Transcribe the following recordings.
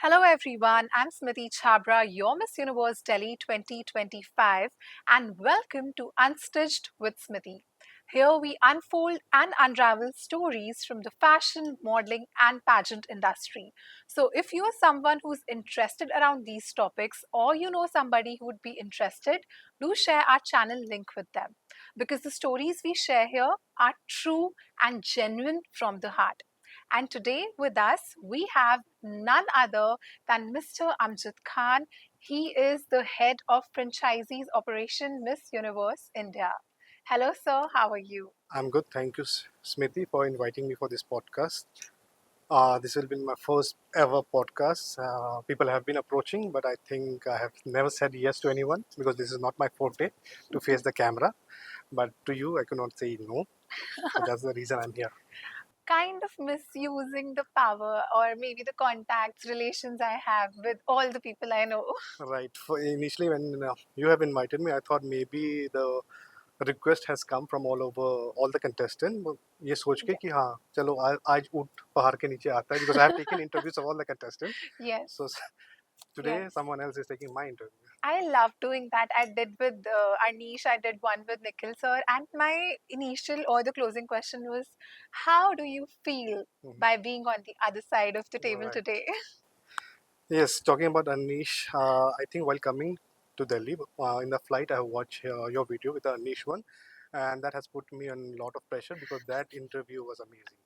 Hello everyone, I'm Smiti Chabra, your Miss Universe Delhi 2025, and welcome to Unstitched with Smiti. Here we unfold and unravel stories from the fashion, modeling, and pageant industry. So, if you are someone who's interested around these topics or you know somebody who would be interested, do share our channel link with them because the stories we share here are true and genuine from the heart. And today with us, we have none other than Mr. Amjad Khan. He is the head of franchisees operation Miss Universe India. Hello, sir. How are you? I'm good. Thank you, Smiti, for inviting me for this podcast. This will be my first ever podcast. People have been approaching, but I think I have never said yes to anyone because this is not my forte to face the camera. But to you, I cannot say no. So that's the reason I'm here. Kind of misusing the power or maybe the contacts, relations I have with all the people I know. Right. For initially, when you have invited me, I thought maybe the request has come from all over all the contestants. ये सोच के कि हाँ चलो आज ऊँट पहाड़ के नीचे आता है because I have taken interviews of all the contestants. Yes, So today yes. someone else is taking my interview. I love doing that. I did with Anish, I did one with Nikhil sir, and my initial or the closing question was, how do you feel Mhm. by being on the other side of the table Right. today? Yes, talking about Anish, I think while coming to Delhi in the flight, I have watched your video with the Anish one, and that has put me on a lot of pressure because that interview was amazing.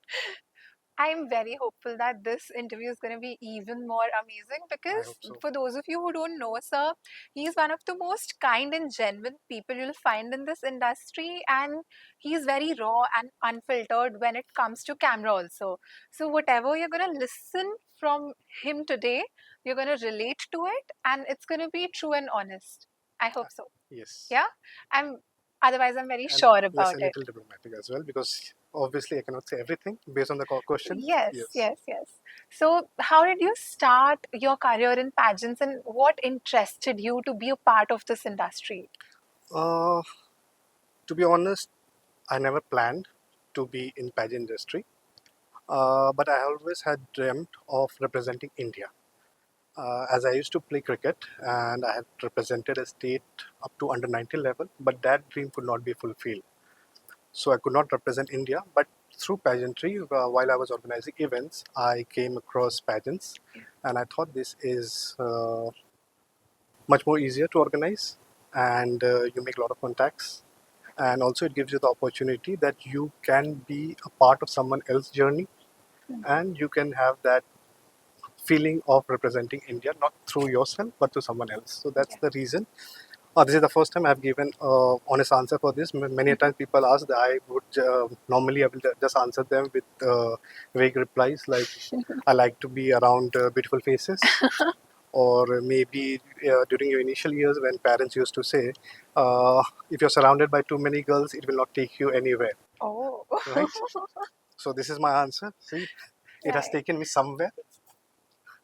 I'm very hopeful that this interview is going to be even more amazing I because, hope so. for those of you who don't know, sir, he's one of the most kind and genuine people you'll find in this industry, and he's very raw and unfiltered when it comes to camera, also. So, whatever you're going to listen from him today, you're going to relate to it, and it's going to be true and honest. I Uh, hope so. yes, Yeah? I'm Otherwise, I'm very and sure yes, about a it. little diplomatic as well because obviously I cannot say everything based on the question. Yes, Yes. yes, yes. So, how did you start your career in pageants and what interested you to be a part of this industry? Uh, to be honest, I never planned to be in pageant industry, but I always had dreamt of representing India. As I used to play cricket and I had represented a state up to under 19 level, but that dream could not be fulfilled. So I could not represent India. But through pageantry, while I was organizing events, I came across pageants, and I thought this is much more easier to organize, and you make a lot of contacts, and also it gives you the opportunity that you can be a part of someone else's journey, and you can have that feeling of representing India, not through yourself, but to someone else. So that's Yeah. the reason. This is the first time I've given honest answer for this. Many times people ask that I would normally I will just answer them with vague replies like I like to be around beautiful faces, or maybe during your initial years when parents used to say, if you're surrounded by too many girls, it will not take you anywhere, Oh, right? So this is my answer. See, it has right. taken me somewhere.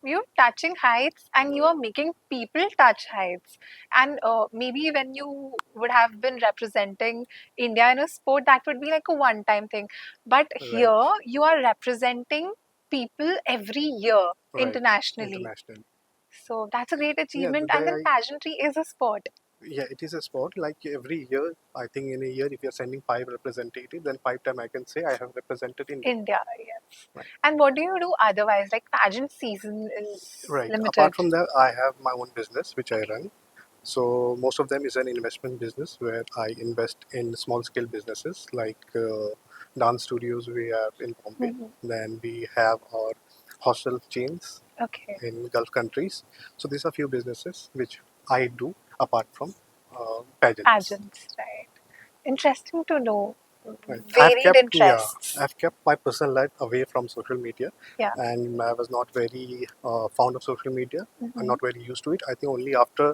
You're touching heights and you are making people touch heights. And maybe when you would have been representing India in a sport, that would be like a one time thing. But Right, here, you are representing people every year right. internationally. International. So that's a great Yeah, achievement. And then pageantry is a sport. yeah, it is a sport. Like every year, I think in a year, if you're sending five representatives, then 5 times I can say I have represented India. India, yes. Right. And what do you do otherwise? Like pageant season is Right. Apart limited. from that, I have my own business which I run. So most of them is an investment business where I invest in small scale businesses like dance studios we have in Bombay. Mhm. Then we have our hostel chains Okay. in Gulf countries. So these are few businesses which I do apart from pageants. Pageants, right. Interesting to know. Right. Varied interests. I've kept my personal life away from social media, Yeah. and I was not very fond of social media. I'm Hmm. not very used to it. I think only after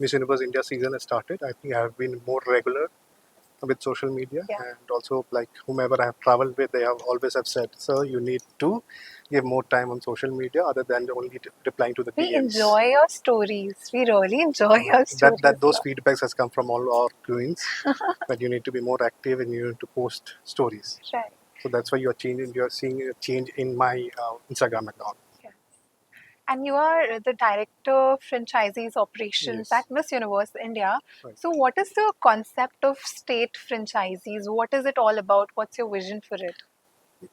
Miss Universe India season has started, I think I have been more regular with social media, Yeah. and also like whomever I have traveled with, they have always have said, "Sir, you need to give more time on social media other than only replying to the We DMs." enjoy your stories. We really enjoy your That stories. those feedbacks has come from all our queens that you need to be more active and you need to post stories. Right. So that's why you're changing. You're seeing a change in my Instagram account. Yeah. And you are the director of franchisees operations Yes. at Miss Universe India. Right. So, what is the concept of state franchisees? What is it all about? What's your vision for it?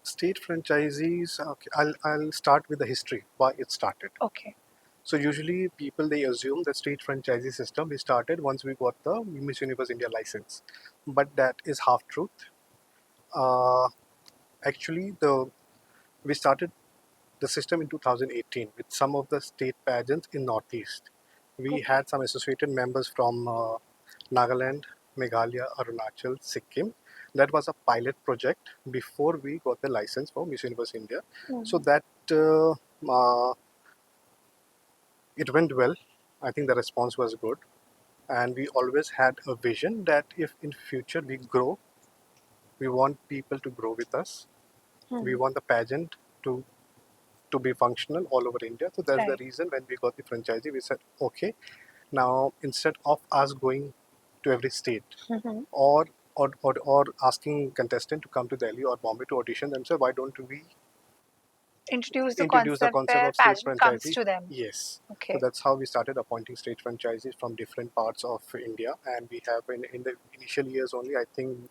State franchisees. Okay, I'll start with the history why it started. Okay. So usually people they assume the state franchisee system we started once we got the Miss Universe India license, but that is half truth. Uh, Actually, the we started the system in 2018 with some of the state pageants in Northeast. We Okay. had some associated members from Nagaland, Meghalaya, Arunachal, Sikkim. That was a pilot project before we got the license for Miss Universe India. So Mhm. that it went well. I think the response was good, and we always had a vision that if in future we grow, we want people to grow with us. We Mhm. want the pageant to be functional all over India. So that's the Right. reason when we got the franchisee, we said, okay, now instead of us going to every state Mhm. or or asking contestant to come to Delhi or Bombay to audition themselves, why don't we Introduce the introduce the concept concept where of state pageant comes franchisee? to them. Yes. So Okay. that's how we started appointing state franchisees from different parts of India, and we have in the initial years only, I think,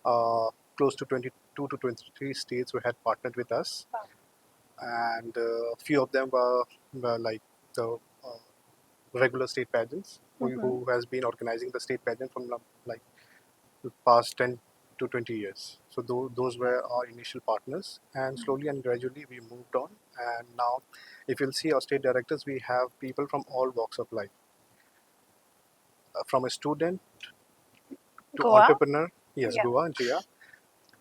close to 22 to 23 states who had partnered with us, Wow. and a few of them were like the regular state pageants Mhm. who has been organizing the state pageant from like the past 10 to 20 years. So those were our initial partners, and Mhm. slowly and gradually we moved on. And now, if you'll see our state directors, we have people from all walks of life, from a student to Goa. entrepreneur. Yes, Yeah. Goa, Jia,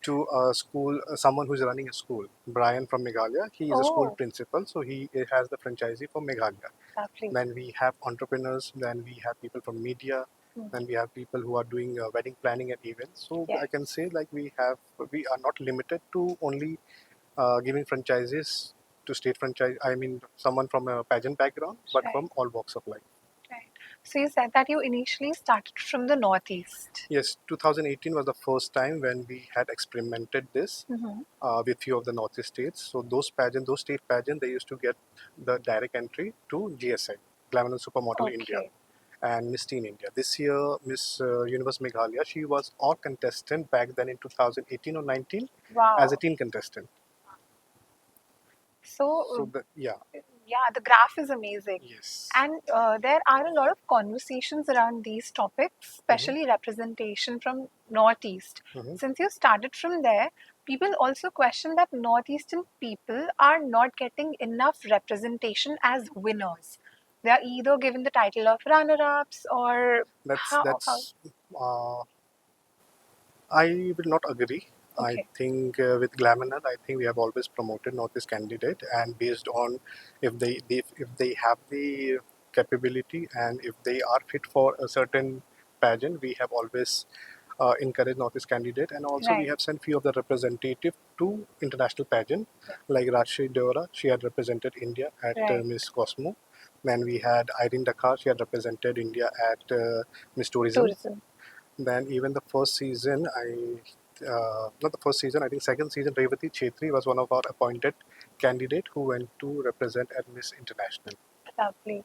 to a school, someone who's running a school. Brian from Meghalaya, he is a school Oh, principal, so he has the franchisee for Meghalaya. lovely. Then we have entrepreneurs, then we have people from media, Mhm. then we have people who are doing wedding planning and events. So Yes. I can say like we are not limited to only giving franchises to state franchise. I mean, someone from a pageant background, but Right. from all walks of life. Right. So you said that you initially started from the Northeast. Yes, 2018 was the first time when we had experimented this Mm-hmm. with few of the Northeast states. So those state pageants, they used to get the direct entry to GSI, Glamour Supermodel India, Okay. and Miss Teen India. This year, Miss Universe Meghalaya, she was our contestant back then in 2018 or 19 as a Wow. teen contestant. So So yeah, yeah, the graph is amazing. yes. And there are a lot of conversations around these topics, Hmm. especially representation from Northeast. Hmm. Since you started from there, people also question that Northeastern people are not getting enough representation as winners. They are either given the title of runner-ups or how That's. Uh, I will not agree. I okay. think with Glamour, I think we have always promoted Northeast candidate, and based on if they have the capability and if they are fit for a certain pageant, we have always encouraged Northeast candidate, and also we Right, have sent few of the representative to international pageant, yeah, like Rajshri Deora. She had represented India at right. Miss Cosmo. Then we had Irene Dakar. She had represented India at Miss Tourism. Tourism. Then even the first season, not the first season, I think second season, Revati Chetri was one of our appointed candidate who went to represent at Miss International. Lovely.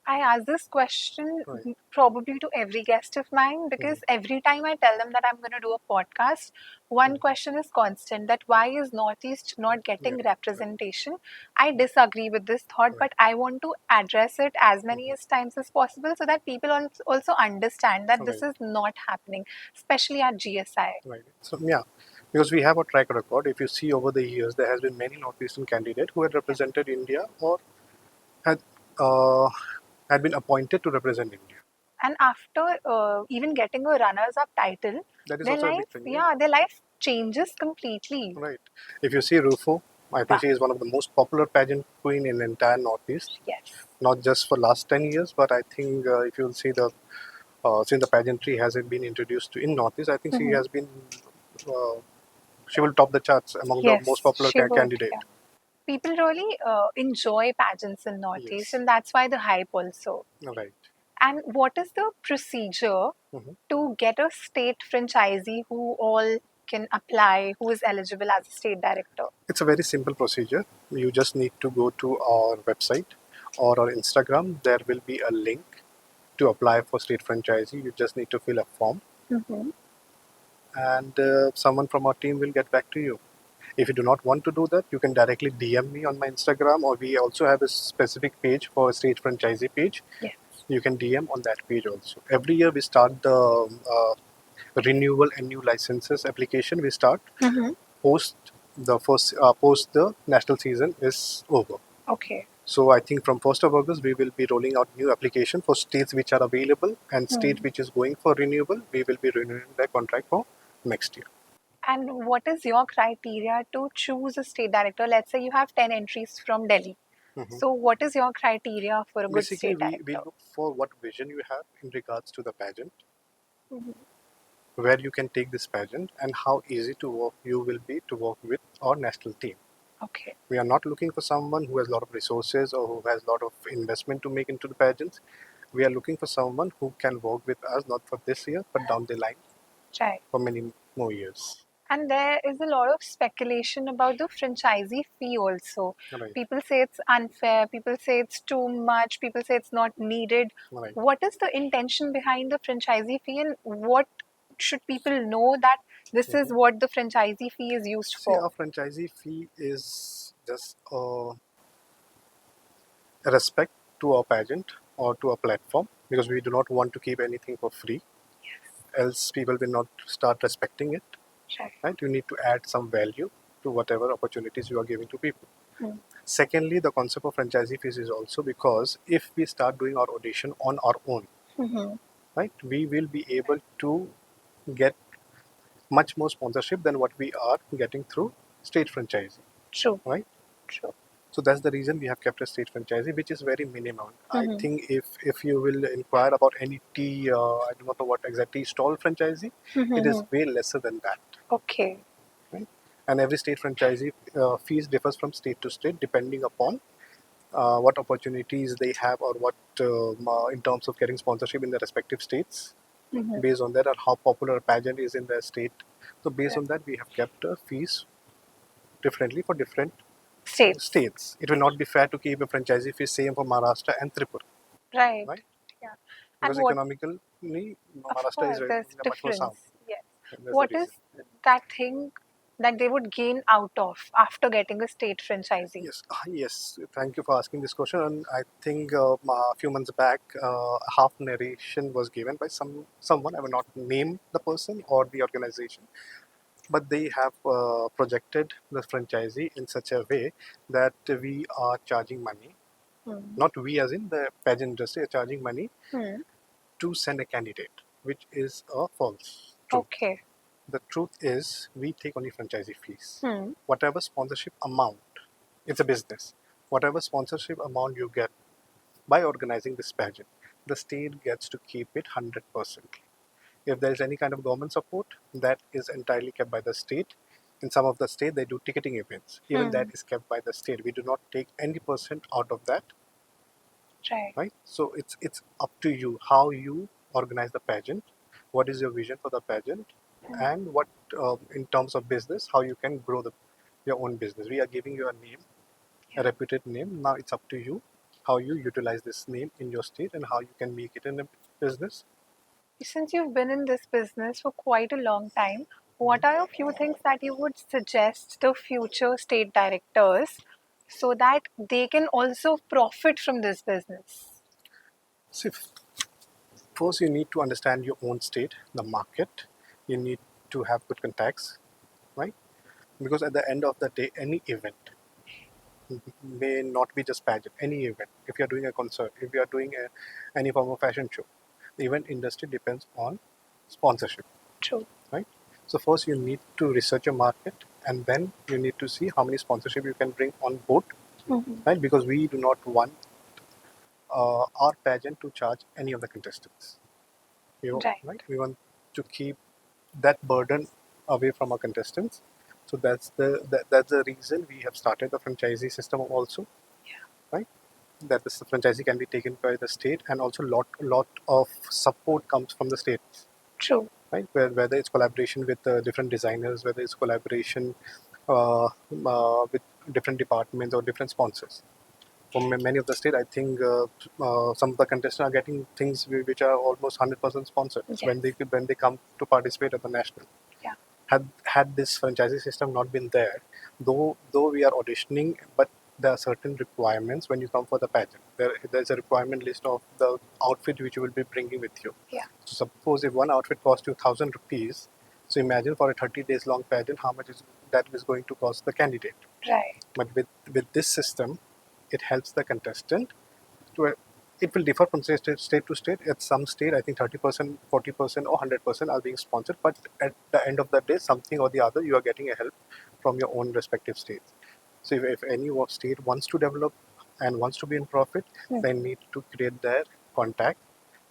I ask this question Right. probably to every guest of mine Mhm. because every time I tell them that I'm going to do a podcast, one Mhm. question is constant that why is Northeast not Yeah. getting Right. representation? I disagree with this thought, Right. but I want to address it as many Mhm. as times as possible so that people also understand that this Right. is not happening, especially at GSI. Right. So yeah, because we have a track record. If you see over the years, there has been many northeastern candidates who had Yeah. represented India or had uh, had been appointed to represent India. And after even getting a runners up title, That is their also a big life, thing. Yeah. yeah, their life changes completely. Right. If you see Rufo, I think Wow. she is one of the most popular pageant queen in the entire Northeast. Yes. Not just for last 10 years, but I think if you'll see the since the pageantry has been introduced to in Northeast, I think she Hmm. has been uh, she will top the charts among the most Yes, popular she would. candidate. Yeah. People really enjoy pageants in Northeast, Yes, and that's why the hype also. right. And what is the procedure Mhm. to get a state franchisee who all can apply, who is eligible as a state director? It's a very simple procedure. You just need to go to our website. or on Instagram, there will be a link to apply for state franchisee. You just need to fill a form, and someone from our team will get back to you. If you do not want to do that, you can directly DM me on my Instagram, or we also have a specific page for a state franchisee page. Yes. You can DM on that page also. Every year we start the renewal and new licenses application. We start post post the national season is over. Okay. So I think from 1st of August we will be rolling out new application for states which are available, and state which is going for renewal, we will be renewing their contract for next year. And what is your criteria to choose a state director? Let's say you have 10 entries from Delhi. Mhm. So, what is your criteria for a good Basically, state we director? look for what vision you have in regards to the pageant, Mhm. where you can take this pageant, and how easy to work you will be to work with our national team. Okay. We are not looking for someone who has a lot of resources or who has a lot of investment to make into the pageants. We are looking for someone who can work with us, not for this year, but down the line Right. for many more years. And there is a lot of speculation about the franchisee fee also. Right, People say it's unfair, people say it's too much, people say it's not needed. right. What is the intention behind the franchisee fee, and what should people know that this is Mhm. what the franchisee fee is used See, for? our franchisee fee is just a respect to our pageant or to our platform, because we do not want to keep anything for free, else people will not start respecting it. Right. Right? You need to add some value to whatever opportunities you are giving to people. Hmm. Secondly, the concept of franchisee fees is also because if we start doing our audition on our own, Mm-hmm. right, we will be able to get much more sponsorship than what we are getting through state franchisee, True. right? True. So that's the reason we have kept a state franchisee, which is very minimum. I Mm-hmm. think if you will inquire about any tea, I do not know what exactly stall franchisee, it is Mm-hmm. way lesser than that. Okay. Right? And every state franchisee fees differs from state to state depending upon what opportunities they have, or what in terms of getting sponsorship in their respective states. Mm-hmm. Based on that, or how popular a pageant is in their state. So based Right. on that, we have kept fees differently for different States. states. It will not be fair to keep a franchisee fee same for Maharashtra and Tripura, Right. right? Yeah. And Because what, economically, of Maharashtra is course, there's much more sound. difference. Yes. And that's the What is reason. that thing that they would gain out of after getting a state franchisee? Yes, yes. Thank you for asking this question. And I think a few months back, half narration was given by someone. I will not name the person or the organization, but they have projected the franchisee in such a way that we are charging money. Hmm. Not we, as in the pageant industry, are charging money Hmm. to send a candidate, which is a false truth. Okay. The truth is, we take only franchisee fees. Hmm. Whatever sponsorship amount, it's a business. Whatever sponsorship amount you get by organizing this pageant, the state gets to keep it 100%. If there is any kind of government support, that is entirely kept by the state. In some of the state, they do ticketing events. Even that Hmm. is kept by the state. We do not take any percent out of that, Right. right? So it's up to you how you organize the pageant, what is your vision for the pageant, Hmm. and what in terms of business, how you can grow your own business. We are giving you a name, a Yeah. reputed name. Now it's up to you how you utilize this name in your state and how you can make it in a business. Since you've been in this business for quite a long time, what are a few things that you would suggest to future state directors so that they can also profit from this business? See, first you need to understand your own state, the market. You need to have good contacts, right? Because at the end of the day, any event may not be just pageant. Any event, if you are doing a concert, if you are doing any form of fashion show, the event industry depends on sponsorship, True. right? So first you need to research your market, and then you need to see how many sponsorship you can bring on board, Mm-hmm. right? Because we do not want our pageant to charge any of the contestants. Right. Right? We want to keep that burden away from our contestants. So that's the reason we have started the franchisee system also, right? That the franchisee can be taken by the state, and also lot of support comes from the states, True. right? Whether it's collaboration with different designers, whether it's collaboration with different departments or different sponsors. for many of the state, I think some of the contestants are getting things which are almost 100% sponsored when Yes. they come to participate at the national. Yeah. Had this franchisee system not been there, though we are auditioning, but there are certain requirements when you come for the pageant. There's a requirement list of the outfit which you will be bringing with you. Yeah. So suppose if one outfit costs you 1,000 rupees, so imagine for a 30 days long pageant how much is that is going to cost the candidate. Right. But with this system, it helps the contestant to it will differ from state to state. At some state, I think 30%, 40%, or 100% are being sponsored. But at the end of the day, something or the other, you are getting a help from your own respective states. So if any state wants to develop and wants to be in profit, they need to create their contact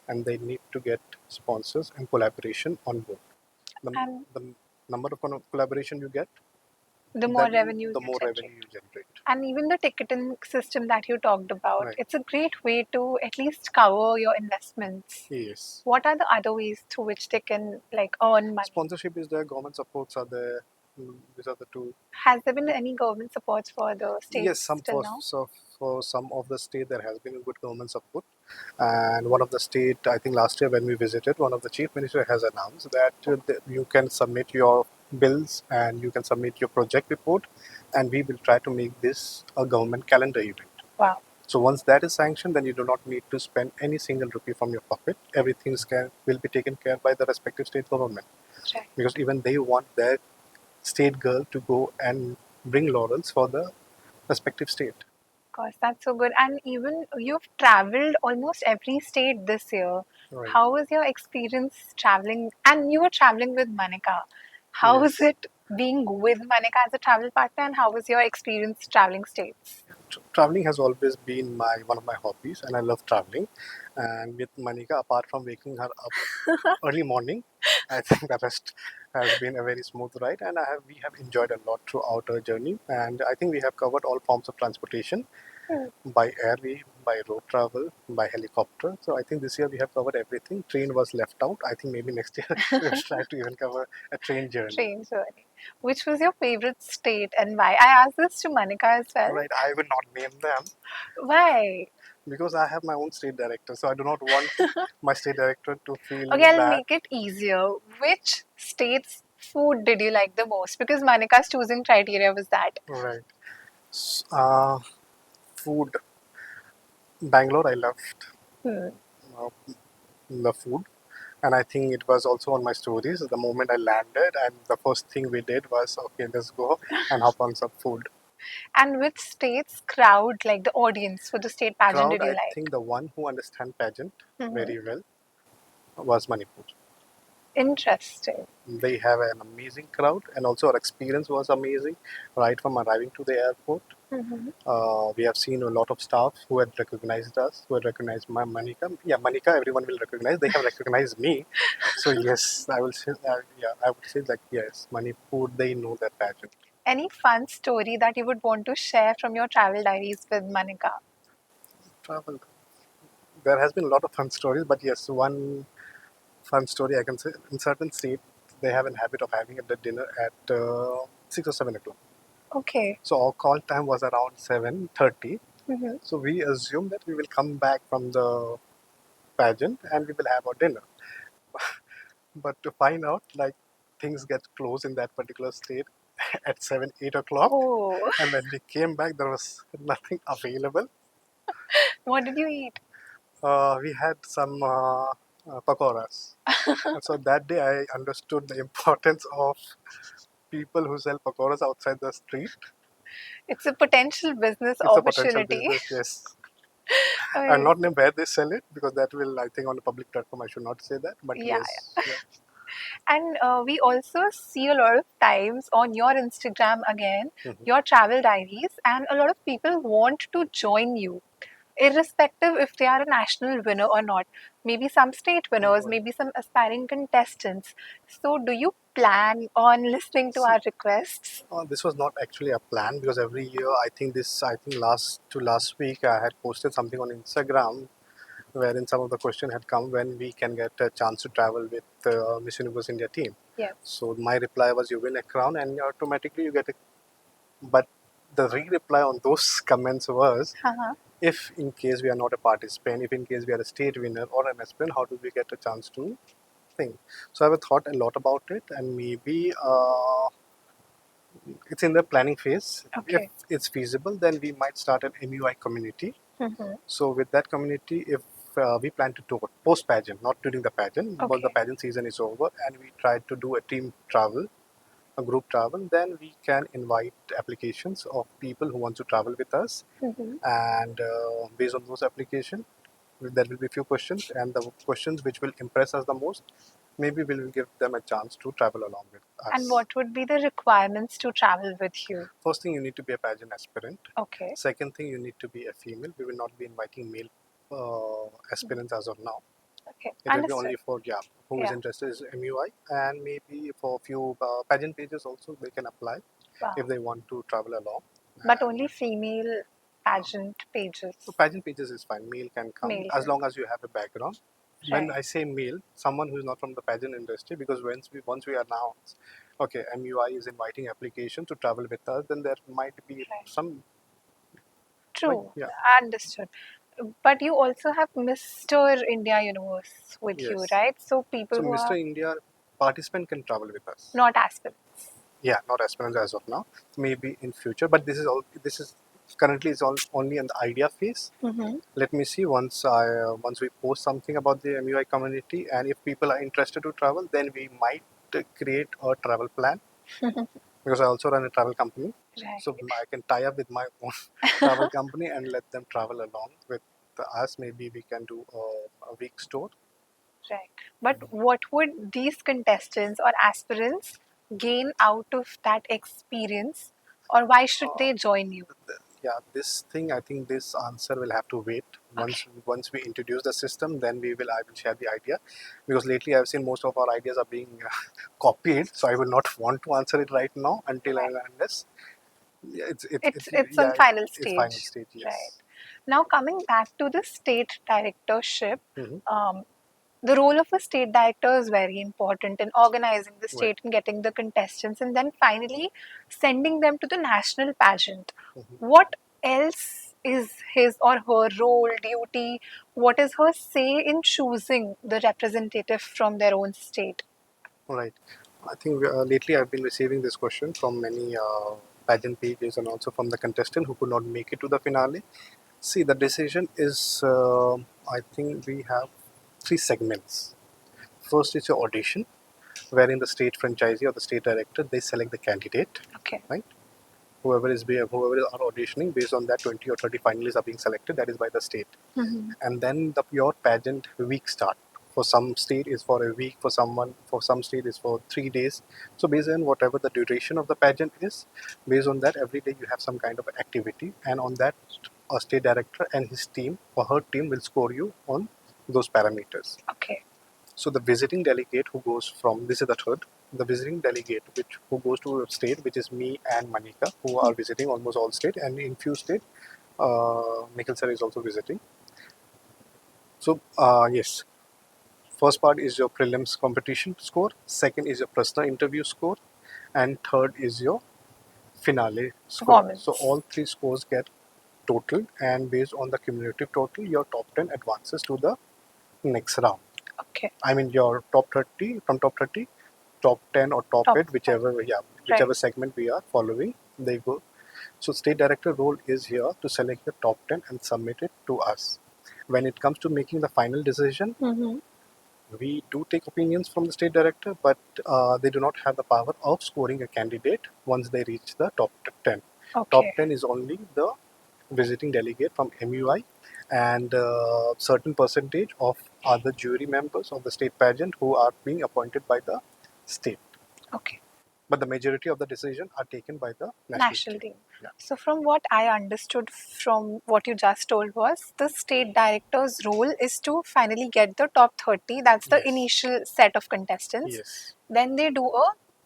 and they need to get sponsors and collaboration on board. And The number of collaboration you get, the more then revenue the you more generate. revenue you generate. And even the ticketing system that you talked about, Right. it's a great way to at least cover your investments. Yes. What are the other ways through which they can like earn money? Sponsorship is there, government supports are there. These are the two. Has there been any government supports for the Yes, states till now? for some of the state there has been a good government support, and one of the state, I think last year when we visited, one of the chief minister has announced that you can submit your bills and you can submit your project report, and we will try to make this a government calendar event. Wow. So once that is sanctioned, then you do not need to spend any single rupee from your pocket. Everything will be taken care by the respective state government, Right. because even they want their state girl to go and bring laurels for the respective state. Of course, that's so good. And even you've traveled almost every state this year. Right. How was your experience traveling? And you were traveling with Manika. How was Yes. it being with Manika as a travel partner? And how was your experience traveling states? Traveling has always been one of my hobbies, and I love traveling. And with Manika, apart from waking her up early morning, I think the rest has been a very smooth ride, and we have enjoyed a lot throughout our journey. And I think we have covered all forms of transportation, by airway, by road travel, by helicopter. So I think this year we have covered everything. Train was left out. I think maybe next year we will try to even cover a train journey. Train journey. Which was your favorite state and why? I asked this to Manika as well. Right, I will not name them Why? because I have my own state director, so I do not want my state director to feel Okay, I'll bad. make it easier. Which state's food did you like the most? Because Manika's choosing criteria was that. Right. Uh, Food. Bangalore, I loved Hmm. uh, the food, and I think it was also on my stories. The moment I landed, and the first thing we did was, okay, let's go and hop on some food. And which state's crowd, like the audience for the state pageant, Crowd, did you I like? think the one who understand pageant Hmm. very well was Manipur. Interesting. They have an amazing crowd, and also our experience was amazing. Right from arriving to the airport, Hmm. we have seen a lot of staff who had recognized us, who had recognized my Manika. Yeah, Manika, everyone will recognize. They have recognized me. So yes, I will say. Yeah, I would say that yes, Manipur. They know that pageant. Any fun story that you would want to share from your travel diaries with Manika? Travel. There has been a lot of fun stories, but yes, one fun story I can say. In certain states, they have a habit of having the dinner at 6 or 7 o'clock. Okay. So our call time was around 7:30. Hmm. So we assume that we will come back from the pageant and we will have our dinner. But to find out, like, things get closed in that particular state at 7, 8 o'clock, Oh, and when we came back, there was nothing available. what did you eat? We had some pakoras. And so that day, I understood the importance of people who sell pakoras outside the street. It's a potential business It's a potential opportunity. business, yes. I'll Uh, not name where they sell it because that will, I think, on a public platform, I should not say that. But yeah, yes, yeah. yeah. And we also see a lot of times on your Instagram again, Mhm. your travel diaries, and a lot of people want to join you, irrespective if they are a national winner or not. Maybe some state winners, Right. maybe some aspiring contestants. So, do you plan on listening to See, our requests? this was not actually a plan because every year I think last week I had posted something on Instagram wherein some of the question had come when we can get a chance to travel with Miss Universe India team. Yes. So my reply was you win a crown and automatically you get a. But the re-reply on those comments was Uh-huh. if in case we are not a participant, if in case we are a state winner or an aspirant, how do we get a chance to think? So I've thought a lot about it, and maybe it's in the planning phase. If Okay. it's feasible, then we might start an MUI community. Mm-hmm. So with that community, if we plan to do it post pageant, not during the pageant, once the Okay. pageant season is over, and we try to do a team travel, a group travel, then we can invite applications of people who want to travel with us, Mm-hmm. and based on those applications, there will be few questions, and the questions which will impress us the most, maybe we will give them a chance to travel along with And us. what would be the requirements to travel with you? First thing, you need to be a pageant aspirant. Okay. Second thing, you need to be a female. We will not be inviting male aspirants as of now. Okay. It will be Understood. only for, yeah, who is Yeah. interested is MUI, and maybe for a few pageant pages also they can apply Wow. if they want to travel along. But And only female pageant pages. so pageant pages is fine. Male can come Male as can. long as you have a background. When Right. I say male, someone who is not from the pageant industry, because once we announce, okay, MUI is inviting application to travel with us, then there might be Right. some, like, True. yeah, Understood. But you also have Mr. India Universe with you, yes. right? So people So who Mr. are India participant can travel with us. not aspirants. Yeah, not aspirants as of now. Maybe in future, but this is all. This is currently is all only in the idea phase. Mm-hmm. Let me see once we post something about the MUI community, and if people are interested to travel, then we might create a travel plan, because I also run a travel company, so Right. I can tie up with my own travel company and let them travel along with us. Maybe we can do a week tour. Right. But what would these contestants or aspirants gain out of that experience, or why should Uh, they join you? yeah, this thing, I think this answer will have to wait. once Okay. once we introduce the system, then I will share the idea, because lately I've seen most of our ideas are being copied, so I will not want to answer it right now until Right. and unless, yeah, It's on yeah, final it's final stage. stage, Right. yes. Now coming back to the state directorship, Hmm. um, the role of a state director is very important in organizing the Right. state and getting the contestants and then finally sending them to the national pageant. Hmm. What else is his or her role, duty? What is her say in choosing the representative from their own state? Right. I think lately I've been receiving this question from many pageant pages, and also from the contestant who could not make it to the finale. See, the decision is, I think we have three segments. First is your audition, wherein the state franchisee or the state director, they select the candidate, Okay. right? Whoever are auditioning, based on that 20 or 30 finalists are being selected. That is by the state, Mm-hmm. and then the pure pageant week start. For some state is for a week, for some state is for 3 days. So based on whatever the duration of the pageant is, based on that every day you have some kind of activity, and on that a state director and his team or her team will score you on those parameters. Okay. So the visiting delegate who goes from, this is the third, the visiting delegate who goes to a state, which is me and Manika, who are visiting almost all state, and in few state, Nikhil sir is also visiting. So yes, first part is your prelims competition score, second is your personal interview score, and third is your finale score. So Performance. all three scores get total, and based on the cumulative total, your top 10 advances to the next round. Okay. I mean your top 30, from top 30, top 10 or top Top 8, five. whichever, yeah, Right. whichever segment we are following, they go. So state director role is here to select the top 10 and submit it to us. When it comes to making the final decision, Mm-hmm. we do take opinions from the state director, but they do not have the power of scoring a candidate once they reach the top 10. Top Okay. 10 is only the visiting delegate from MUI, and certain percentage of other jury members of the state pageant who are being appointed by the state. Okay. But the majority of the decision are taken by the national National team. team. Yeah. So, from what I understood from what you just told was the state director's role is to finally get the top 30. That's the Yes. initial set of contestants. Yes. Then they do a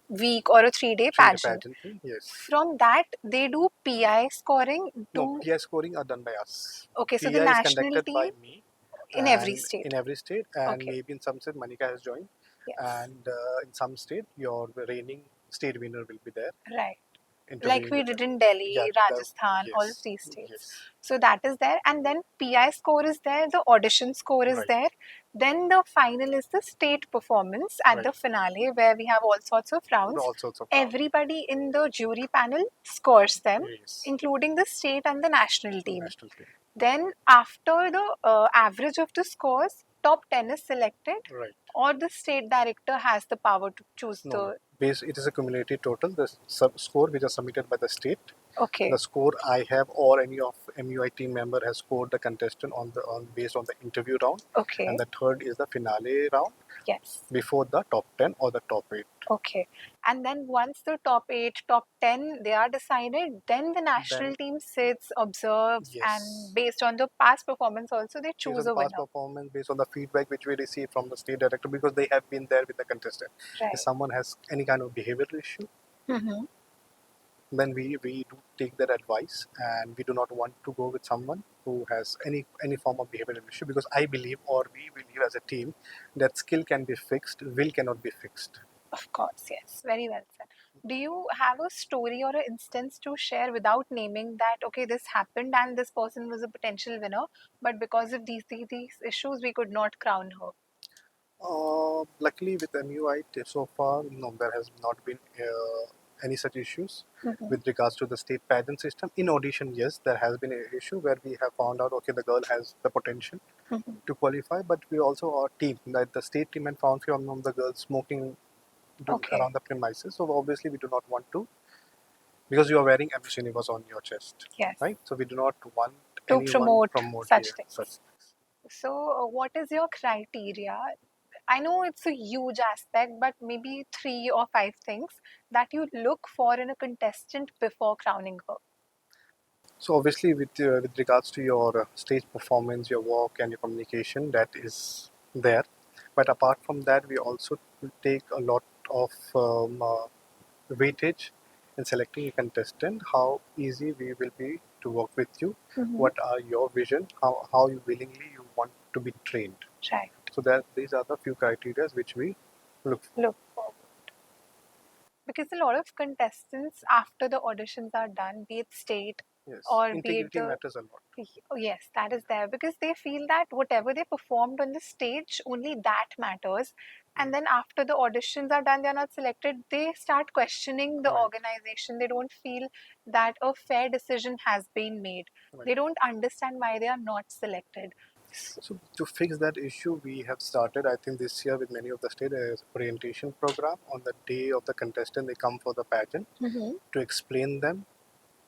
week or a 3 day 3 day pageant. pageant thing. Yes. From that, they do PI scoring No, to. PI scoring are done by us. Okay, so the PI is national conducted by team me, in every and state. in every state, and Okay, maybe in some state Manika has joined, yes, and in some state your reigning state winner will be there. right. Like interviewing we with them. did in Yeah, Delhi, Rajasthan, all of yes, these states. yes, So that is there. And then PI score is there, the audition score is right, there. Then the final is the state performance at right. the finale, where we have all sorts of rounds. All sorts of rounds. Everybody in the jury panel scores them, Yes, including the state and the national team. national team. Then, after the average of the scores, top 10 is selected, Right. or the state director has the power to choose No, no. the. Base, it is a cumulative total. The score which is submitted by the state, Okay, the score I have or any of MUI team member has scored the contestant on based on the interview round, and okay, the third is the finale round yes. before the top 10 or the top 8. Okay. And then once the top 8, top 10, they are decided, then the Then national team sits, observes, and yes, based on the past performance also, they based on choose the a past winner. performance, based on the feedback which we receive from the state director, because they have been there with the contestant. If Right. someone has any kind of behavioral issue, Mm-hmm. then we do take their advice, and we do not want to go with someone who has any form of behavioral issue, because I believe, or we believe as a team, that skill can be fixed, will cannot be fixed. Of course, yes. Very well said. Do you have a story or an instance to share without naming that, okay, this happened and this person was a potential winner, but because of these issues, we could not crown her? Luckily, with MUI so far, no, there has not been any such issues Mm-hmm. with regards to the state pageant system. In audition, yes, there has been an issue where we have found out, okay, the girl has the potential Mm-hmm. to qualify, but we also our team, that the state team, and found few of the girls smoking Okay. around the premises. So obviously, we do not want to, because you are wearing MS Universe on your chest, Yes. right? So we do not want To anyone promote promote such here such things. things. So, what is your criteria? I know it's a huge aspect, but maybe 3 or 5 things that you look for in a contestant before crowning her. So obviously, with regards to your stage performance, your walk, and your communication, that is there. But apart from that, we also take a lot of weightage in selecting a contestant. How easy we will be to work with you. Mm-hmm. What are your vision? How you willingly you want to be trained. Right. So that these are the few criteria which we look for. Look forward. Because a lot of contestants, after the auditions are done, be it state Yes, or be it integrity the. matters a lot. Oh, yes, that is there because they feel that whatever they performed on the stage, only that matters. And then after the auditions are done, they're not selected, they start questioning the Right, organization. They don't feel that a fair decision has been made. right. They don't understand why they are not selected. So to fix that issue, we have started, I think, this year with many of the state orientation program. On the day of the contestant, they come for the pageant Mm-hmm. to explain them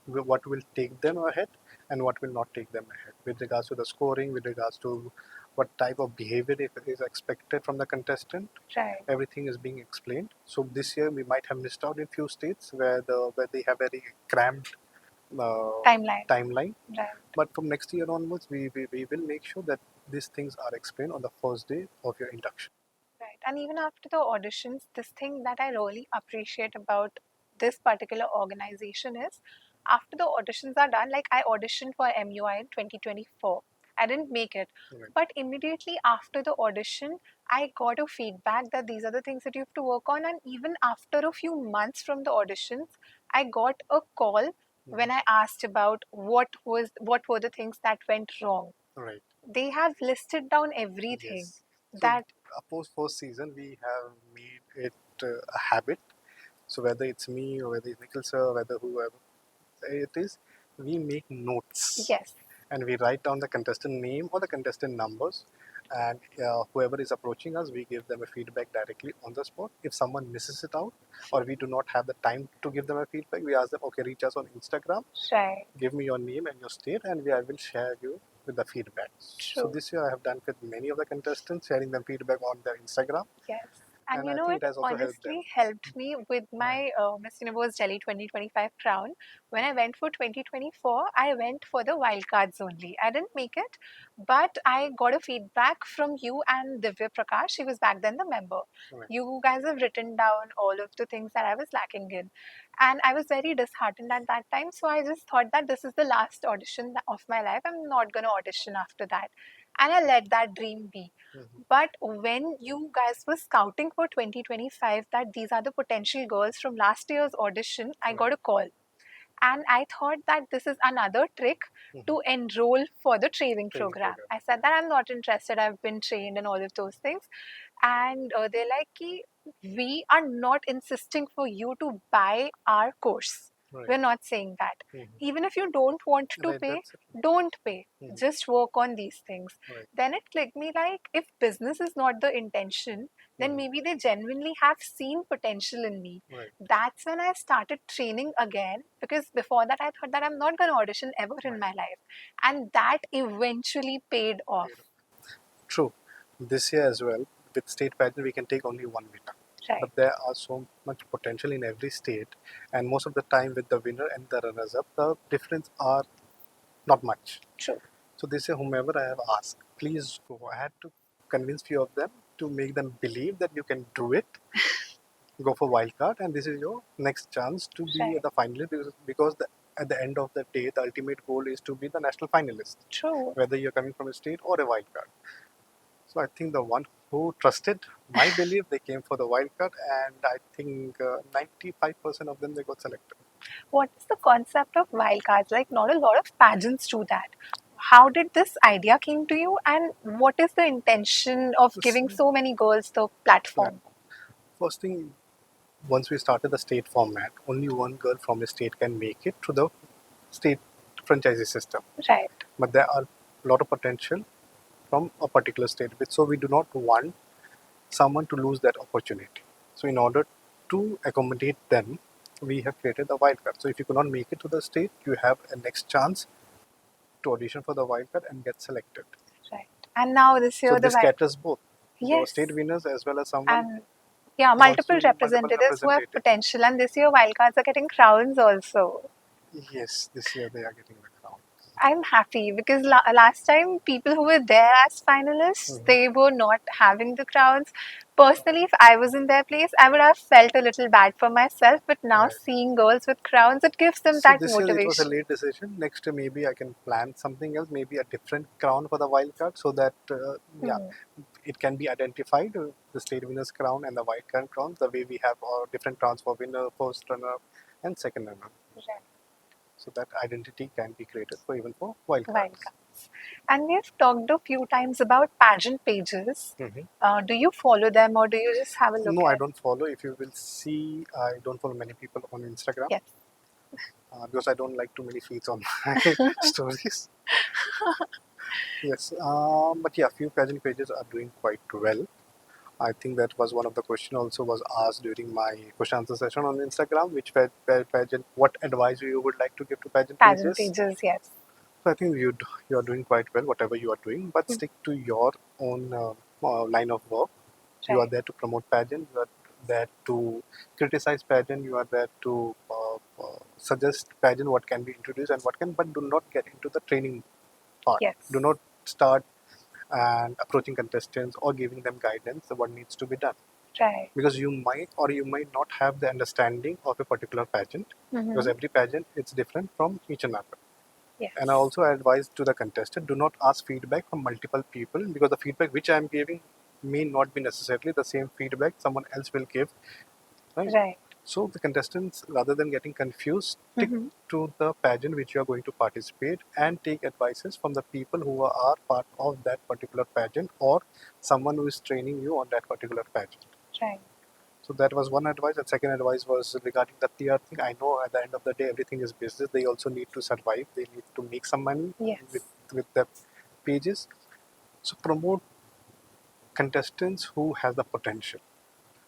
what will take them ahead and what will not take them ahead with regards to the scoring, with regards to what type of behavior is expected from the contestant. Right. Everything is being explained. So this year we might have missed out in few states where they have very cramped uh, Timeline. timeline. Right. But from next year onwards, we will make sure that these things are explained on the first day of your induction. Right. And even after the auditions, this thing that I really appreciate about this particular organization is after the auditions are done, like I auditioned for MUI in 2024. I didn't make it. Right, But immediately after the audition, I got a feedback that these are the things that you have to work on. And even after a few months from the auditions, I got a call when I asked about what were the things that went wrong. right. They have listed down everything Yes. So that. post first season, we have made it a habit. So whether it's me or whether it's Nikhil sir, or whether whoever it is, we make notes Yes. and we write down the contestant name or the contestant numbers, and whoever is approaching us, we give them a feedback directly on the spot. If someone misses it out or we do not have the time to give them a feedback, we ask them, okay, reach us on Instagram, Right. give me your name and your state, and I will share you with the feedback. So True. this year I have done with many of the contestants, sharing them feedback on their Instagram, Yes. And and you I know, think it it has also helped them. honestly helped me with Right, my Miss Universe Delhi 2025 crown. When I went for 2024, I went for the wildcards only. I didn't make it, but I got a feedback from you and Divya Prakash. She was back then the member. right, You guys have written down all of the things that I was lacking in. And I was very disheartened at that time. So I just thought that this is the last audition of my life. I'm not going to audition after that. And I let that dream be. mhm, But when you guys were scouting for 2025, that these are the potential girls from last year's audition, I right. got a call. And I thought that this is another trick to enroll for the training Training program. program. I said that I'm not interested. I've been trained and all of those things. And they're like, "Ki, we are not insisting for you to buy our course. Right. We're not saying that. Even if you don't want to Right. pay, That's it. don't pay. Just work on these things." Right. Then it clicked me like, if business is not the intention, then maybe they genuinely have seen potential in me. Right. That's when I started training again, because before that I thought that I'm not going to audition ever in my life. And that eventually paid off. True. This year as well, with state pageant, we can take only one winner. Right. But there are so much potential in every state, and most of the time with the winner and the runners-up, the difference are not much. True. So this year, whomever I have asked, please go. I had to convince few of them to make them believe that you can do it. Go for wildcard, and this is your next chance to be Right. the finalist, because at the end of the day, the ultimate goal is to be the national finalist, True. whether you're coming from a state or a wildcard. So I think the one who trusted my belief, they came for the wildcard, and I think 95% of them they got selected. What is the concept of wildcards? Like, not a lot of pageants do that. How did this idea came to you, and what is the intention of This giving so many girls the platform? platform. First thing, once we started the state format, only one girl from a state can make it to the state franchisee system. Right. But there are a lot of potential from a particular state, so we do not want someone to lose that opportunity. So in order to accommodate them, we have created the wildcard. So if you cannot make it to the state, you have a next chance to audition for the wildcard and get selected. Right. And now this So year the this caters both the yes, state winners as well as someone and yeah, who multiple also multiple representatives who have representatives. potential, and this year wildcards are getting crowns also. Yes, this year they are getting the crown. I'm happy because last time people who were there as finalists, they were not having the crowns. Personally, if I was in their place, I would have felt a little bad for myself. But now Right. seeing girls with crowns, it gives them So that this year it was a motivation. late decision. Next year maybe I can plan something else, maybe a different crown for the wild card, so that it can be identified, the state winners crown and the wild card crown, the way we have different crowns for winner, first runner, and second runner. Right. So that identity can be created for even for wild cards. Wildcards. And we've talked a few times about pageant pages. Mhm. Do you follow them, or do you just have a look No, I at? don't follow. If you will see, I don't follow many people on Instagram Yes. because I don't like too many feeds on my stories. Yes, but yeah, few pageant pages are doing quite well. I think that was one of the question also was asked during my question answer session on Instagram. Which pageant? What advice you would like to give to pageant Pageant pages? pages, yes. So I think you are doing quite well, whatever you are doing, but stick to your own line of work. You are Right. there to promote pageant. You are there to criticize pageant. You are there to suggest pageant what can be introduced and what can, but do not get into the training part. Yes. Do not start and approaching contestants or giving them guidance of what needs to be done, Right. because you might or you might not have the understanding of a particular pageant, because every pageant is different from each another. Yes. And I also advise to the contestant, do not ask feedback from multiple people, because the feedback which I am giving may not be necessarily the same feedback someone else will give, right? Right. So the contestants, rather than getting confused, stick to the pageant which you are going to participate and take advices from the people who are part of that particular pageant or someone who is training you on that particular pageant. Right. So that was one advice. And second advice was regarding the PR thing. I know at the end of the day everything is business. They also need to survive. They need to make some money Yes. with the pages. So promote contestants who has the potential.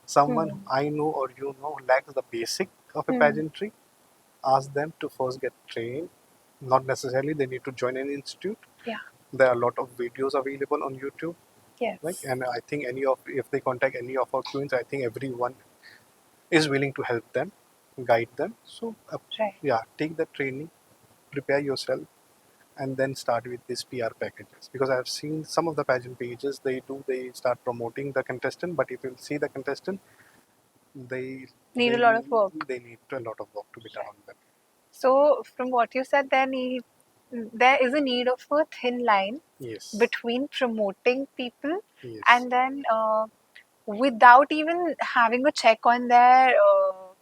Someone I know or you know lacks the basic of a pageantry. Ask them to first get trained. Not necessarily they need to join an institute. Yeah. There are a lot of videos available on YouTube. Yes. Right? And I think if they contact any of our queens, I think everyone is willing to help them, guide them. So Right. yeah, take the training, prepare yourself, and then start with these PR packages. Because I've seen some of the pageant pages, they start promoting the contestant, but if you see the contestant, they Need a they lot of work. they need a lot of work to be done on them. So, from what you said, there is a need of a thin line Yes. between promoting people Yes. and then without even having a check on their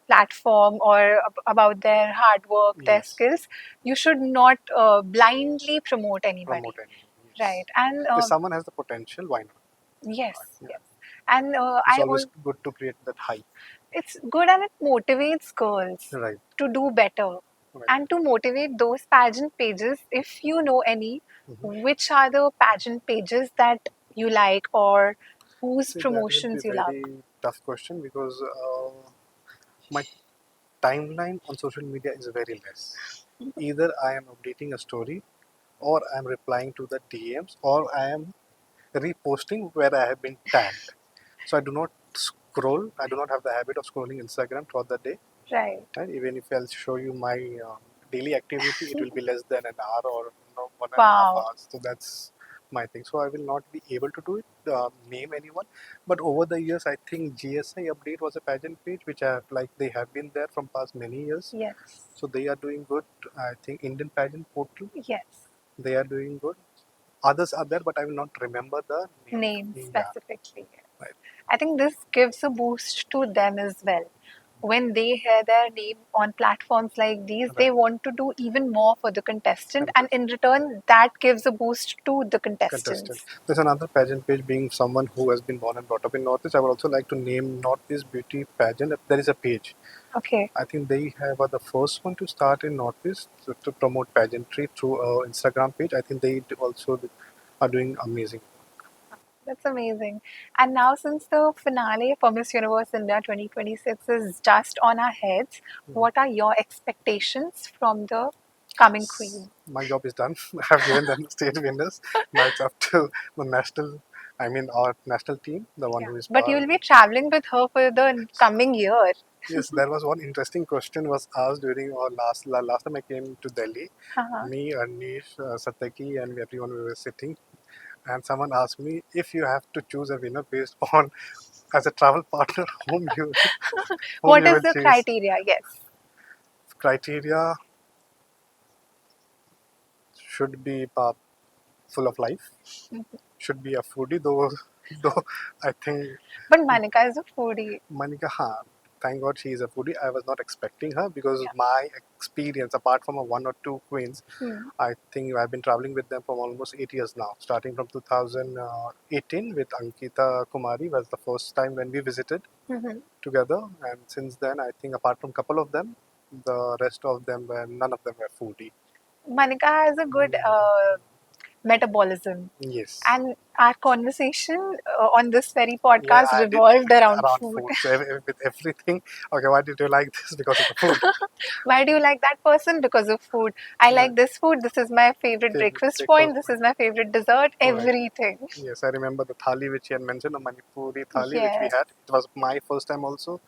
platform or about their hard work, their Yes. skills, you should not blindly promote Promote anybody. anyone. Right. Yes. And If someone has the potential, why not? yes, Yeah. yes. And It's always good to create that hype. it's good and it motivates girls Right. to do better Right. and to motivate those pageant pages. If you know any, Mhm. which are the pageant pages that you like or whose See, that will be promotions you love? very tough question because my timeline on social media is very less. Either I am updating a story, or I am replying to the DMs, or I am reposting where I have been tagged. So I do not scroll. I do not have the habit of scrolling Instagram throughout the day. Right. Right? Even if I'll show you my daily activity, it will be less than an hour or 1.5 Wow. hours. So that's my thing. So I will not be able to do it, name anyone. But over the years, I think GSI Update was a pageant page which I have, like they have been there from past many years. Yes. So they are doing good. I think Indian Pageant Portal, Yes. they are doing good. Others are there, but I will not remember the name. Name Yeah, specifically. right. I think this gives a boost to them as well. When they hear their name on platforms like these, they Right. want to do even more for the contestant, and Contest. in return, that gives a boost to the Contestant. contestants. There's another pageant page. Being someone who has been born and brought up in Northeast, I would also like to name Northeast Beauty Pageant. There is a page. Okay, I think they have the first one to start in Northeast to promote pageantry through Instagram page. I think they also are doing amazing. that's amazing. And now, since the finale for Miss Universe India 2026 is just on our heads, Mhm. what are your expectations from the coming queen? My job is done. I have given them the state winners. Now it's up to the national. I mean, our national team, the one Yeah, who is but you'll be traveling with her for the coming year. Yes, there was one interesting question was asked during our last time I came to Delhi. Uh-huh. Me, Anish, Sataki, and everyone we were sitting, and someone asked me if you have to choose a winner based on as a travel partner whom What you is will the choose. criteria? Yes. Criteria should be full of life. Should be a foodie, though. Though I think But Manika is a foodie. Manika, thank God she is a foodie. I was not expecting her because Yeah. my experience, apart from a one or two queens, Hmm. I think I've been traveling with them for almost 8 years now. Starting from 2018 with Ankita Kumari was the first time when we visited Mhm. together, and since then I think apart from couple of them, the rest of them were none of them were foodie. Manika has a good metabolism, Yes. and our conversation on this very Yeah, podcast I did revolved around around food. food. So with everything, okay, why did you like this? Because of the food. Why do you like that person? Because of food. I Right. like this food. This is my favorite Favorite breakfast point. breakfast. This is my favorite dessert. Right. Everything. Yes, I remember the thali which he had mentioned, the Manipuri thali which we Yes. had. It was my first time also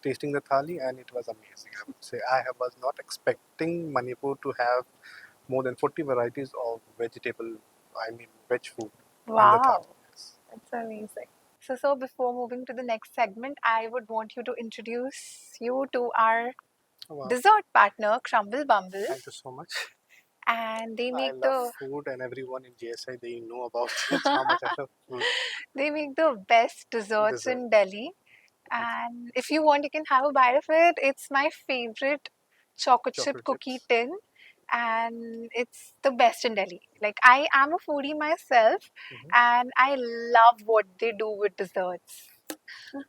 tasting the thali, and it was amazing. I would say was not expecting Manipur to have more than 40 varieties of vegetable, I mean veg food in the thali. Wow. Yes. That's amazing. So before moving to the next segment, I would want you to introduce you to our Wow, dessert partner, Crumble Bumble, thank you so much. and they I make love the food, and everyone in JSI they know about it. How much I love food. they make the best desserts Dessert. in Delhi. And if you want, you can have a bite of it. It's my favorite chocolate chip Chocolate cookie chips. tin, and it's the best in Delhi. Like, I am a foodie myself, Hmm. and I love what they do with desserts.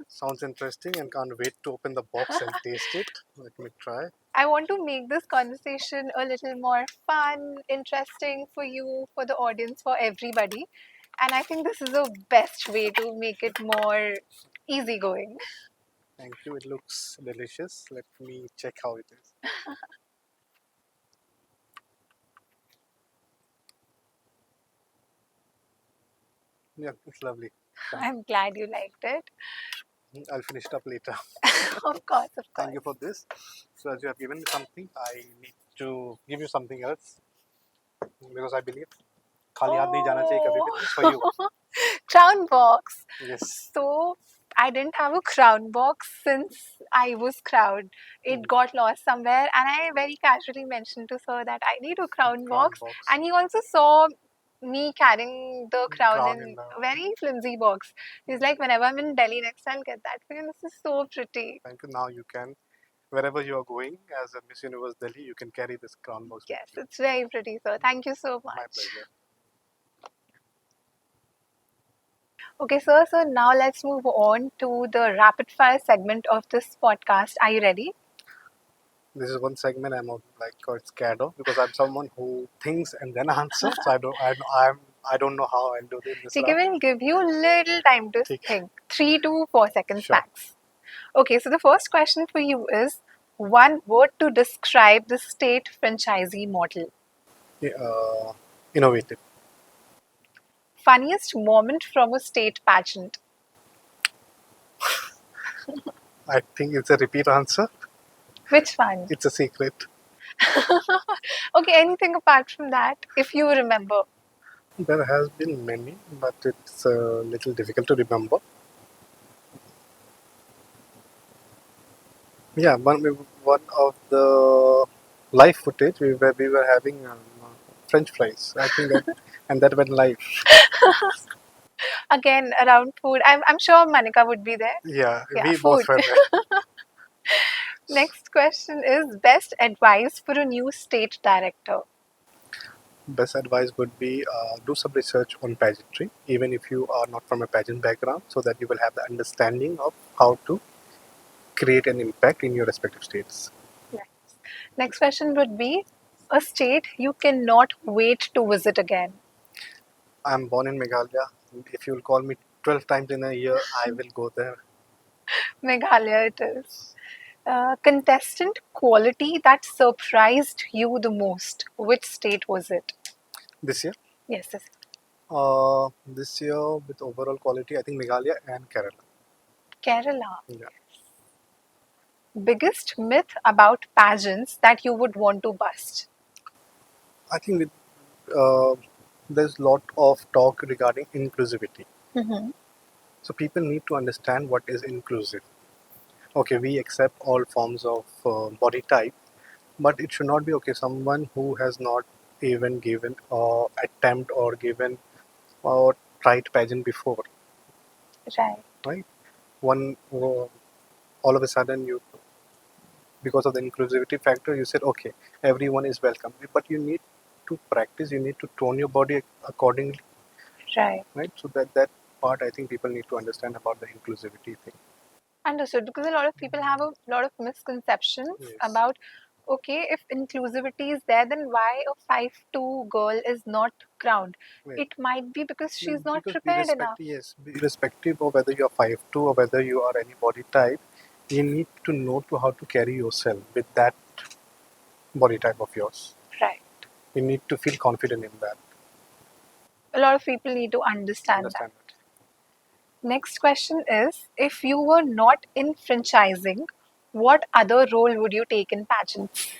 Sounds interesting, and can't wait to open the box and taste it. Let me try. I want to make this conversation a little more fun, interesting for you, for the audience, for everybody. And I think this is the best way to make it more easygoing. Thank you. It looks delicious. Let me check how it is. Yeah, it's lovely. Fine. I'm glad you liked it. I'll finish it up later. Of course, of Thank you course. for this. So as you have given me something, I need to give you something else because I believe खाली हाथ नहीं जाना चाहिए कभी Oh, भी. This is for you. crown box. Yes. So I didn't have a crown box since I was crowned. It Mm. got lost somewhere, and I very casually mentioned to sir that I need a crown Crown box. box. And he also saw me carrying the crown Crown in in the. a very flimsy box. He's like, whenever I'm in Delhi next, I'll get that for you. This is so pretty. Thank you. Now you can wherever you are going as a Miss Universe Delhi, you can carry this crown box with Yes, you. it's very pretty, sir. Thank you so My much. pleasure. Okay, sir. So now let's move on to the rapid fire segment of this podcast. Are you ready? This is one segment I'm like quite scared of because I'm someone who thinks and then answers. So I don't know how I'll do this in this Okay, round. we'll give you a little time to Take think. 3 to 4 seconds sure. max. Okay, so the first question for you is one word to describe the state franchisee model. Yeah, innovative. Funniest moment from a state pageant. I think it's a repeat answer. Which one? It's a secret. Okay, anything apart from that, if you remember. There has been many, but it's a little difficult to remember. Yeah, one of the live footage we were having French fries. I think that and that went live. Again, around food. I'm sure Manika would be there. Yeah, Yeah, we both food. were there. Next question is best advice for a new state director. Best advice would be do some research on pageantry, even if you are not from a pageant background, so that you will have the understanding of how to create an impact in your respective states. Yes. Next question would be a state you cannot wait to visit again. I'm born in Meghalaya. If you'll call me 12 times in a year, I will go there. Meghalaya it is. Contestant quality that surprised you the most. Which state was it? This year, Yes, yes. this year with overall quality, I think Meghalaya and Kerala. Kerala. Yeah, Biggest myth about pageants that you would want to bust. I think there's a lot of talk regarding inclusivity. Mm-hmm. So people need to understand what is inclusive. Okay, we accept all forms of body type, but it should not be okay. Someone who has not even given attempt or given or tried pageant before, Right. right? One all of a sudden you, because of the inclusivity factor, you said okay, everyone is welcome, but you need to practice. You need to tone your body accordingly, Right. right? So that part I think people need to understand about the inclusivity thing. Understood. Because a lot of people have a lot of misconceptions Yes, about okay, if inclusivity is there, then why a 5'2" girl is not crowned? right. It might be because she's not Because prepared enough. irrespective of whether you are 5'2" or whether you are any body type, you need to know to how to carry yourself with that body type of yours. Right. You need to feel confident in that. A lot of people need to understand that. Understand that. Next question is if you were not in franchising, what other role would you take in pageants?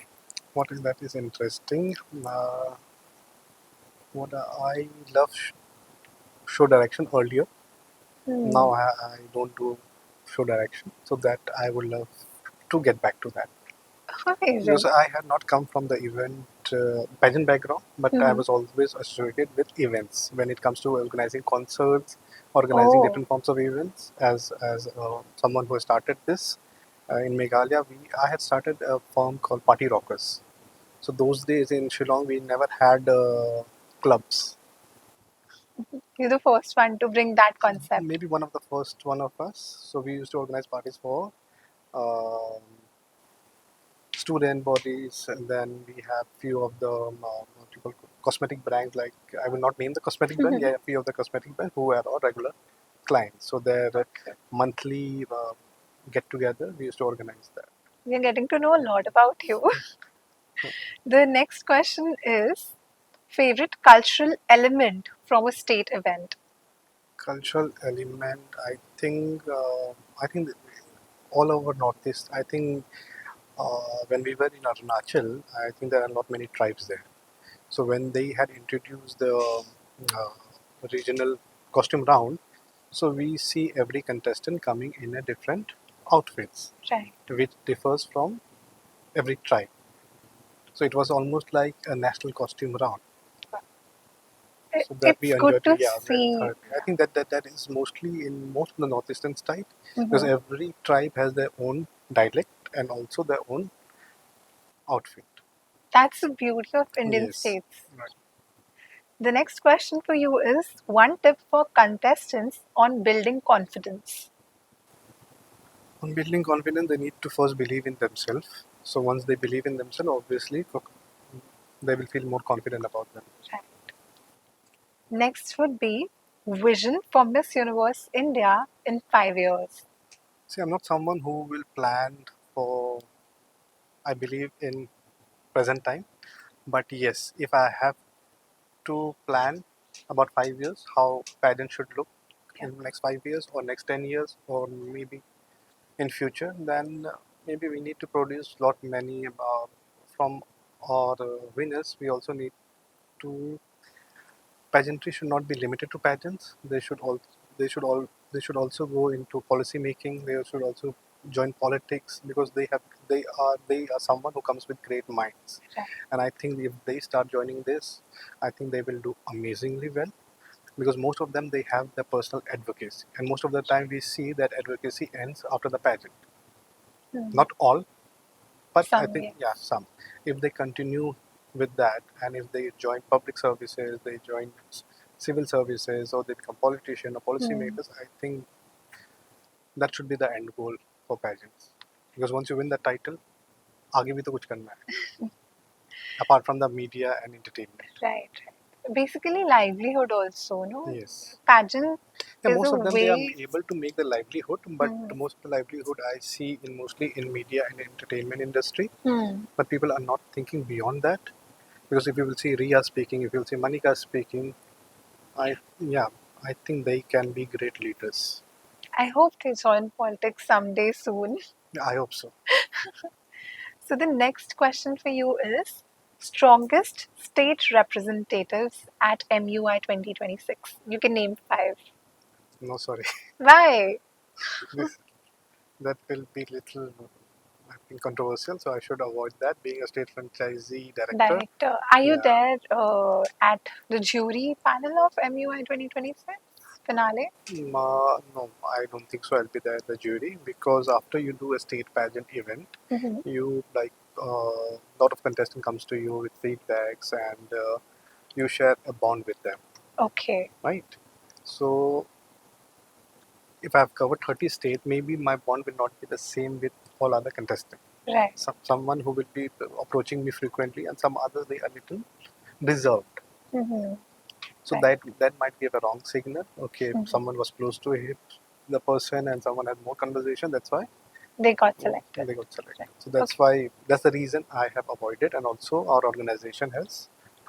What is that is interesting. What I love show direction earlier. Hmm. Now I don't do show direction, so that I would love to get back to that. Because Amazing. I had not come from the event pageant background, but I Hmm. was always associated with events when it comes to organizing concerts, organizing Oh, different forms of events. As someone who started this in Meghalaya, I had started a firm called Party Rockers. So those days in Shillong, we never had clubs. you're the first one to bring that concept. Maybe one of the first one of us. So we used to organize parties for um, student bodies, and then we have few of the what you call cosmetic brands. Like I will not name the cosmetic brand. Yeah, a few of the cosmetic brands who are our regular clients. So their Okay. monthly get together, we used to organize that. We're getting to know a lot about you. The next question is favorite cultural element from a state event. Cultural element. I think that all over Northeast. I think when we were in Arunachal, I think there are not many tribes there. So when they had introduced the regional costume round, so we see every contestant coming in a different outfits, Right. which differs from every tribe. So it was almost like a national costume round. So that we It's good enjoyed, to yeah, very see. thoroughly. I think that is mostly in most of the northeastern side because Mhm. every tribe has their own dialect and also their own outfit. That's the beauty of Indian Yes. states. Right. The next question for you is one tip for contestants on building confidence. On building confidence, they need to first believe in themselves. So once they believe in themselves, obviously they will feel more confident about them. Right. Next would be vision for Miss Universe India in 5 years. See, I'm not someone who will plan for. I believe in present time, but yes, if I have to plan about 5 years how pageant should look Yeah. in next 5 years or next 10 years or maybe in future, then maybe we need to produce lot many from our winners. We also need to pageantry should not be limited to pageants. They should all they should also go into policy making. They should also join politics because they are someone who comes with great minds. Right. And I think if they start joining this, I think they will do amazingly well because most of them they have their personal advocacy, and most of the time we see that advocacy ends after the pageant. Hmm. Not all, but I Some, think yes. yeah, some. If they continue with that, and if they join public services, they join civil services, or they become politician or Hmm. policymakers, I think that should be the end goal for pageants. Because once you win the title, आगे भी तो कुछ करना है apart from the media and entertainment. Right, right. Basically, livelihood also, no? Yes. Pageant Yeah, is a most of them they are way. able to make the livelihood, but Hmm. most of the livelihood I see in mostly in media and entertainment industry. Hmm. But people are not thinking beyond that because if you will see Ria speaking, if you will see Manika speaking, I yeah, I think they can be great leaders. I hope they join politics someday soon. Yeah, I hope so. So the next question for you is strongest state representatives at MUI 2026. You can name five. No, sorry, Why? this that will be little I think controversial, so I should avoid that. Being a state franchisee director, Director. Are you yeah, there at the jury panel of MUI 2026 finale? no, I don't think so. I'll be there at the jury because after you do a state pageant event, Hmm. you like a lot of contestant comes to you with feedbacks and you share a bond with them, Okay. right? So if I've covered 30 states, maybe my bond will not be the same with all other contestants. Right. Someone who will be approaching me frequently, and some others they are little reserved. Hmm. So Right. that might give a wrong signal. Okay, Hmm. someone was close to the person, and someone had more conversation. That's why They got selected. they got selected. Right. So that's Okay. why that's the reason I have avoided, and also our organization has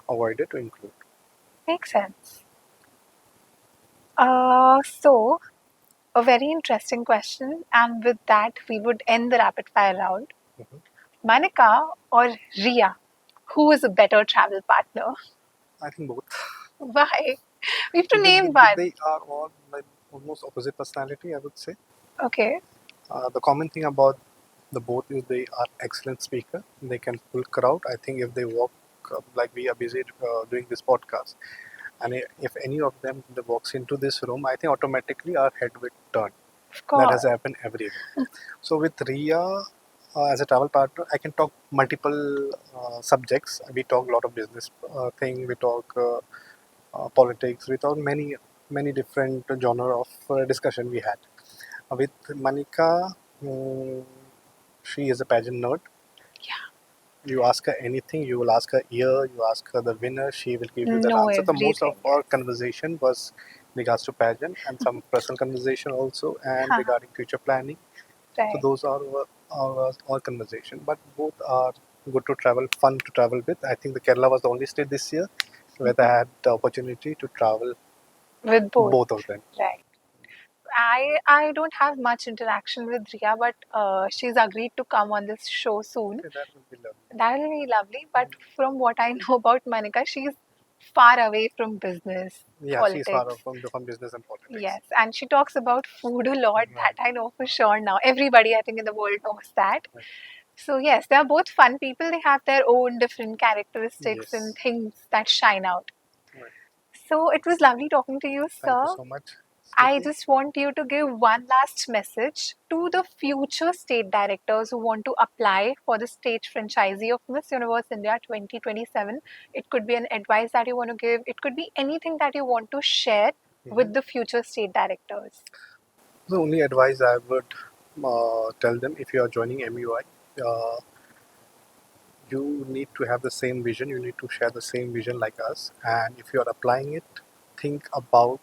avoided to include. Makes sense. So a very interesting question, and with that, we would end the rapid fire round. Mhm. Manika or Ria, who is a better travel partner? I think both Why? We have to because name one. they are all like almost opposite personality. I would say. Okay. The common thing about the both is they are excellent speaker. They can pull crowd. I think if they walk like we are busy doing this podcast, and if any of them walks into this room, I think automatically our head will turn. Of That has course. happened everywhere. So with Ria as a travel partner, I can talk multiple subjects. We talk a lot of business thing. We talk politics. We talk many different genre of discussion we had. With Manika, mm, she is a pageant nerd. Yeah. You ask her anything, you will ask her year, you ask her the winner, she will give you that Know answer. The most of everything. our Yes. conversation was regards to pageant and some personal conversation also, and Haha. regarding future planning. So Right. those are our conversation. But both are good to travel, fun to travel with. I think the Kerala was the only state this year where I Mhm. had the opportunity to travel With both. both of them. Right. I don't have much interaction with Ria, but she's agreed to come on this show soon. Okay, that would be lovely. That will be lovely. But from what I know about Manika, she's far away from business, Yeah, she's far politics. off from business and politics. Yes, and she talks about food a lot. That Right. I know for sure now. Everybody, I think, in the world knows that. Right. So yes, they are both fun people. They have their own different characteristics and Yes. things that shine out. Right. So it was lovely talking to you, Thank you sir. so much. I Smriti? just want you to give one last message to the future state directors who want to apply for the state franchisee of Miss Universe India 2027. It could be an advice that you want to give, it could be anything that you want to share Mhm. with the future state directors. The only advice I would tell them, if you are joining MUI, you need to have the same vision, you need to share the same vision like us, and if you are applying it, think about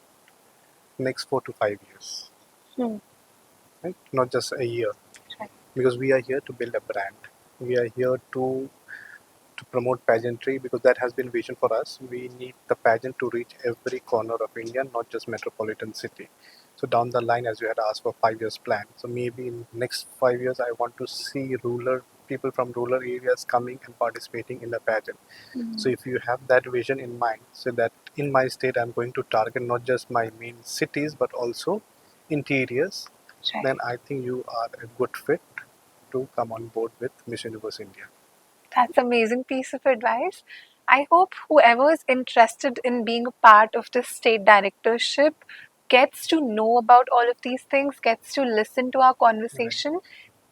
next 4 to 5 years, Hmm. right? Not just a year, Right. because we are here to build a brand. We are here to promote pageantry because that has been vision for us. We need the pageant to reach every corner of India, not just metropolitan city. So down the line, as you had asked for 5 years plan, so maybe in next 5 years, I want to see rural people from rural areas coming and participating in the pageant. So Hmm. if you have that vision in mind, so that in my state I'm going to target not just my main cities but also interiors, Right. then I think you are a good fit to come on board with Miss Universe India. That's amazing piece of advice. I hope whoever is interested in being a part of this state directorship gets to know about all of these things, gets to listen to our Right. conversation,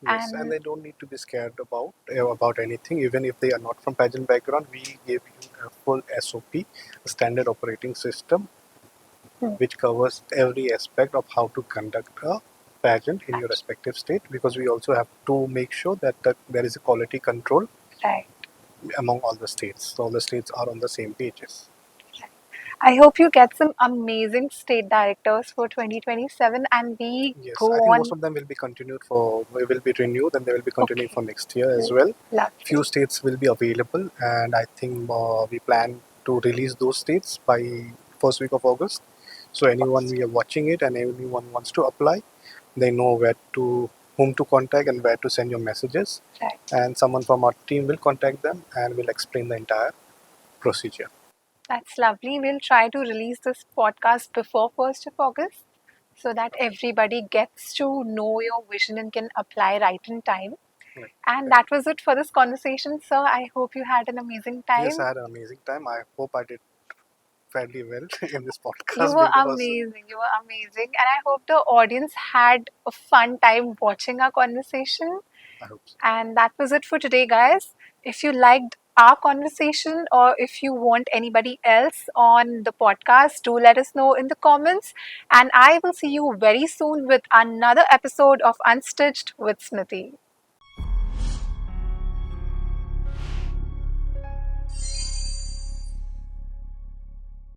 Yes, and and they don't need to be scared about anything. Even if they are not from pageant background, we give you a full SOP, a standard operating system, hmm, which covers every aspect of how to conduct a pageant in your respective state. Because we also have to make sure that there is a quality control right. among all the states. So all the states are on the same pages. I hope you get some amazing state directors for 2027 and we Yes, I go think most on. of them will be continued for will be renewed and they will be continuing Okay, for next year as well. Few lovely. states will be available, and I think we plan to release those states by first week of August. So anyone First. we are watching it and anyone wants to apply, they know where to whom to contact and where to send your messages, Right. and someone from our team will contact them and will explain the entire procedure. That's lovely. We'll try to release this podcast before 1st of August so that everybody gets to know your vision and can apply right in time. Right. And that was it for this conversation, sir. I hope you had an amazing Yes, I time. had an amazing time. I hope I did fairly well in this You podcast were because amazing. You were amazing. And I hope the audience had a fun time watching our conversation. I hope so. And that was it for today, guys. If you liked our conversation or if you want anybody else on the podcast, do let us know in the comments. And I will see you very soon with another episode of Unstitched with Smiti.